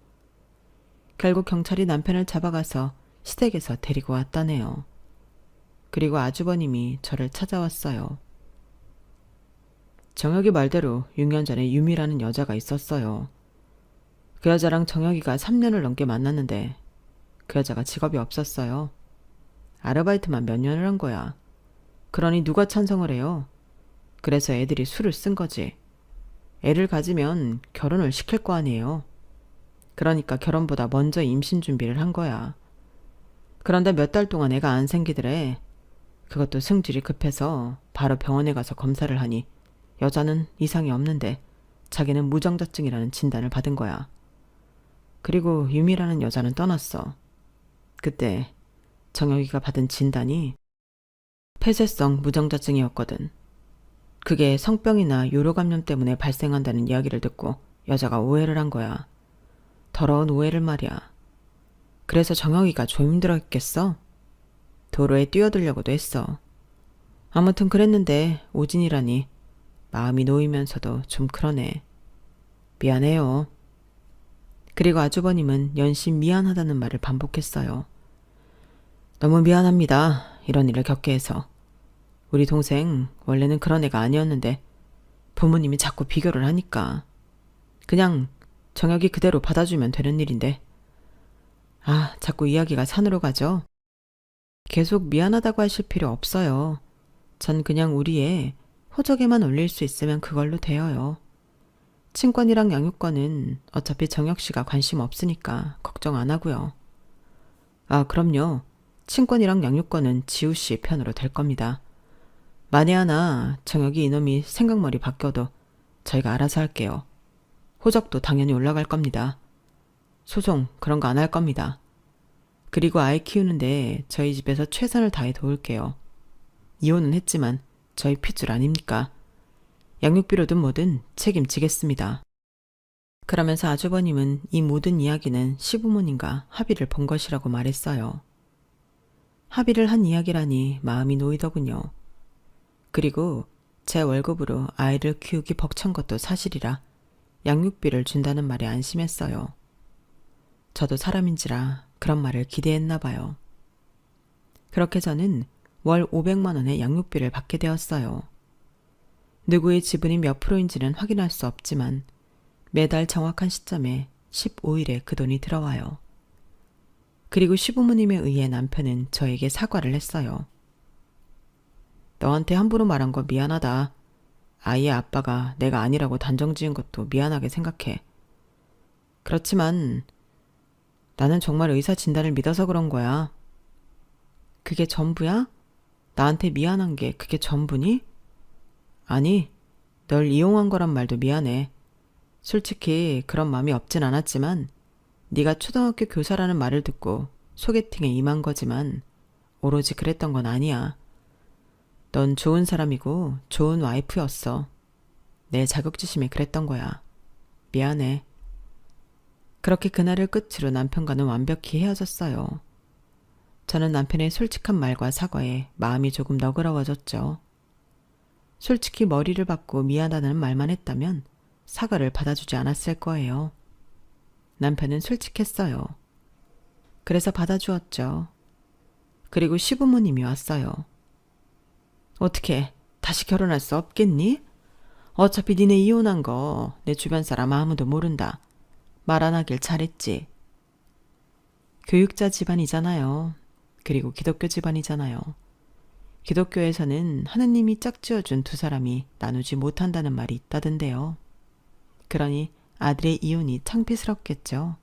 결국 경찰이 남편을 잡아가서 시댁에서 데리고 왔다네요. 그리고 아주버님이 저를 찾아왔어요. 정혁이 말대로 6년 전에 유미라는 여자가 있었어요. 그 여자랑 정혁이가 3년을 넘게 만났는데 그 여자가 직업이 없었어요. 아르바이트만 몇 년을 한 거야. 그러니 누가 찬성을 해요? 그래서 애들이 수를 쓴 거지. 애를 가지면 결혼을 시킬 거 아니에요. 그러니까 결혼보다 먼저 임신 준비를 한 거야. 그런데 몇 달 동안 애가 안 생기더래. 그것도 승질이 급해서 바로 병원에 가서 검사를 하니 여자는 이상이 없는데 자기는 무정자증이라는 진단을 받은 거야. 그리고 유미라는 여자는 떠났어. 그때 정혁이가 받은 진단이 폐쇄성 무정자증이었거든. 그게 성병이나 요로감염 때문에 발생한다는 이야기를 듣고 여자가 오해를 한 거야. 더러운 오해를 말이야. 그래서 정혁이가 좀 힘들었겠어? 도로에 뛰어들려고도 했어. 아무튼 그랬는데 오진이라니 마음이 놓이면서도 좀 그러네. 미안해요. 그리고 아주버님은 연신 미안하다는 말을 반복했어요. 너무 미안합니다. 이런 일을 겪게 해서. 우리 동생 원래는 그런 애가 아니었는데 부모님이 자꾸 비교를 하니까 그냥 정혁이 그대로 받아주면 되는 일인데 자꾸 이야기가 산으로 가죠. 계속 미안하다고 하실 필요 없어요. 전 그냥 우리 애 호적에만 올릴 수 있으면 그걸로 돼요. 친권이랑 양육권은 어차피 정혁 씨가 관심 없으니까 걱정 안 하고요. 그럼요. 친권이랑 양육권은 지우 씨 편으로 될 겁니다. 만에 하나 정혁이 이놈이 생각머리 바뀌어도 저희가 알아서 할게요. 호적도 당연히 올라갈 겁니다. 소송 그런 거 안 할 겁니다. 그리고 아이 키우는데 저희 집에서 최선을 다해 도울게요. 이혼은 했지만 저희 핏줄 아닙니까? 양육비로든 뭐든 책임지겠습니다. 그러면서 아주버님은 이 모든 이야기는 시부모님과 합의를 본 것이라고 말했어요. 합의를 한 이야기라니 마음이 놓이더군요. 그리고 제 월급으로 아이를 키우기 벅찬 것도 사실이라 양육비를 준다는 말에 안심했어요. 저도 사람인지라 그런 말을 기대했나 봐요. 그렇게 저는 월 500만 원의 양육비를 받게 되었어요. 누구의 지분이 몇 프로인지는 확인할 수 없지만 매달 정확한 시점에 15일에 그 돈이 들어와요. 그리고 시부모님에 의해 남편은 저에게 사과를 했어요. 너한테 함부로 말한 거 미안하다. 아이의 아빠가 내가 아니라고 단정 지은 것도 미안하게 생각해. 그렇지만 나는 정말 의사 진단을 믿어서 그런 거야. 그게 전부야? 나한테 미안한 게 그게 전부니? 아니, 널 이용한 거란 말도 미안해. 솔직히 그런 마음이 없진 않았지만 네가 초등학교 교사라는 말을 듣고 소개팅에 임한 거지만 오로지 그랬던 건 아니야. 넌 좋은 사람이고 좋은 와이프였어. 내 자격지심에 그랬던 거야. 미안해. 그렇게 그날을 끝으로 남편과는 완벽히 헤어졌어요. 저는 남편의 솔직한 말과 사과에 마음이 조금 너그러워졌죠. 솔직히 머리를 받고 미안하다는 말만 했다면 사과를 받아주지 않았을 거예요. 남편은 솔직했어요. 그래서 받아주었죠. 그리고 시부모님이 왔어요. 어떻게 다시 결혼할 수 없겠니? 어차피 니네 이혼한 거 내 주변 사람 아무도 모른다. 말 안 하길 잘했지. 교육자 집안이잖아요. 그리고 기독교 집안이잖아요. 기독교에서는 하느님이 짝지어준 두 사람이 나누지 못한다는 말이 있다던데요. 그러니 아들의 이혼이 창피스럽겠죠.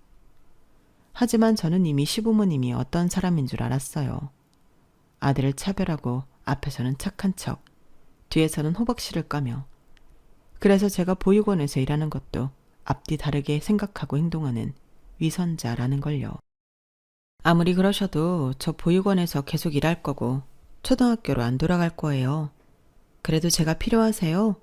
하지만 저는 이미 시부모님이 어떤 사람인 줄 알았어요. 아들을 차별하고 앞에서는 착한 척, 뒤에서는 호박씨를 까며. 그래서 제가 보육원에서 일하는 것도 앞뒤 다르게 생각하고 행동하는 위선자라는 걸요. 아무리 그러셔도 저 보육원에서 계속 일할 거고 초등학교로 안 돌아갈 거예요. 그래도 제가 필요하세요?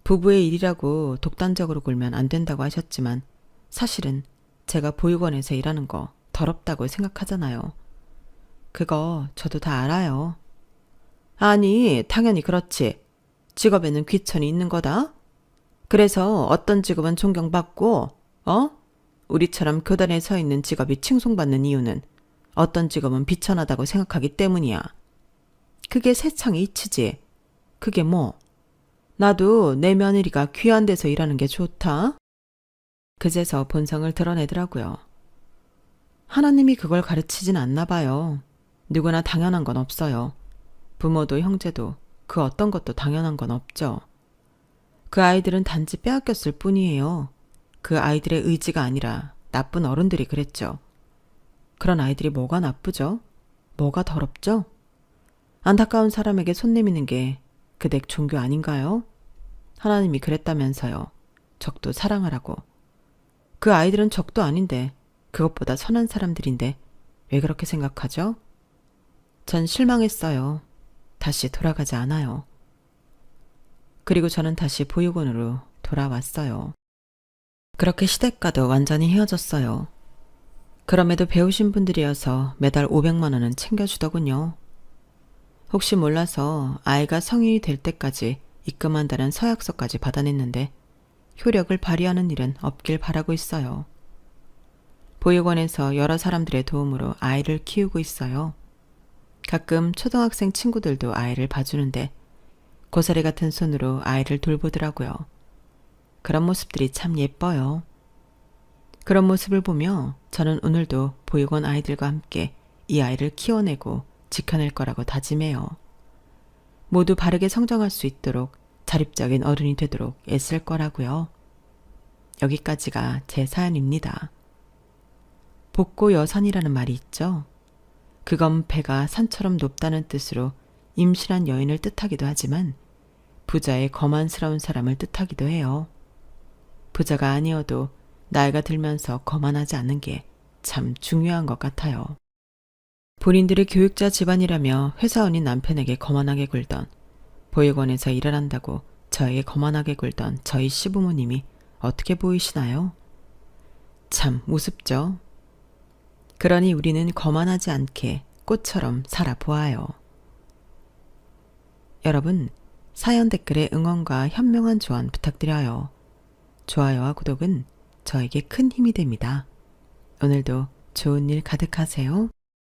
부부의 일이라고 독단적으로 굴면 안 된다고 하셨지만 사실은 제가 보육원에서 일하는 거 더럽다고 생각하잖아요. 그거 저도 다 알아요. 아니, 당연히 그렇지. 직업에는 귀천이 있는 거다. 그래서 어떤 직업은 존경받고, 우리처럼 교단에 서 있는 직업이 칭송받는 이유는 어떤 직업은 비천하다고 생각하기 때문이야. 그게 세상의 이치지. 그게 뭐? 나도 내 며느리가 귀한 데서 일하는 게 좋다. 그제서 본성을 드러내더라고요. 하나님이 그걸 가르치진 않나 봐요. 누구나 당연한 건 없어요. 부모도 형제도 그 어떤 것도 당연한 건 없죠. 그 아이들은 단지 빼앗겼을 뿐이에요. 그 아이들의 의지가 아니라 나쁜 어른들이 그랬죠. 그런 아이들이 뭐가 나쁘죠? 뭐가 더럽죠? 안타까운 사람에게 손 내미는 게 그댁 종교 아닌가요? 하나님이 그랬다면서요. 적도 사랑하라고. 그 아이들은 적도 아닌데 그것보다 선한 사람들인데 왜 그렇게 생각하죠? 전 실망했어요. 다시 돌아가지 않아요. 그리고 저는 다시 보육원으로 돌아왔어요. 그렇게 시댁과도 완전히 헤어졌어요. 그럼에도 배우신 분들이어서 매달 500만 원은 챙겨주더군요. 혹시 몰라서 아이가 성인이 될 때까지 입금한다는 서약서까지 받아냈는데 효력을 발휘하는 일은 없길 바라고 있어요. 보육원에서 여러 사람들의 도움으로 아이를 키우고 있어요. 가끔 초등학생 친구들도 아이를 봐주는데 고사리 같은 손으로 아이를 돌보더라고요. 그런 모습들이 참 예뻐요. 그런 모습을 보며 저는 오늘도 보육원 아이들과 함께 이 아이를 키워내고 지켜낼 거라고 다짐해요. 모두 바르게 성장할 수 있도록 자립적인 어른이 되도록 애쓸 거라고요. 여기까지가 제 사연입니다. 복고여산이라는 말이 있죠. 그건 배가 산처럼 높다는 뜻으로 임신한 여인을 뜻하기도 하지만 부자의 거만스러운 사람을 뜻하기도 해요. 부자가 아니어도 나이가 들면서 거만하지 않는 게 참 중요한 것 같아요. 본인들의 교육자 집안이라며 회사원인 남편에게 거만하게 굴던, 보육원에서 일을 한다고 저에게 거만하게 굴던 저희 시부모님이 어떻게 보이시나요? 참 우습죠. 그러니 우리는 거만하지 않게 꽃처럼 살아보아요. 여러분, 사연 댓글에 응원과 현명한 조언 부탁드려요. 좋아요와 구독은 저에게 큰 힘이 됩니다. 오늘도 좋은 일 가득하세요.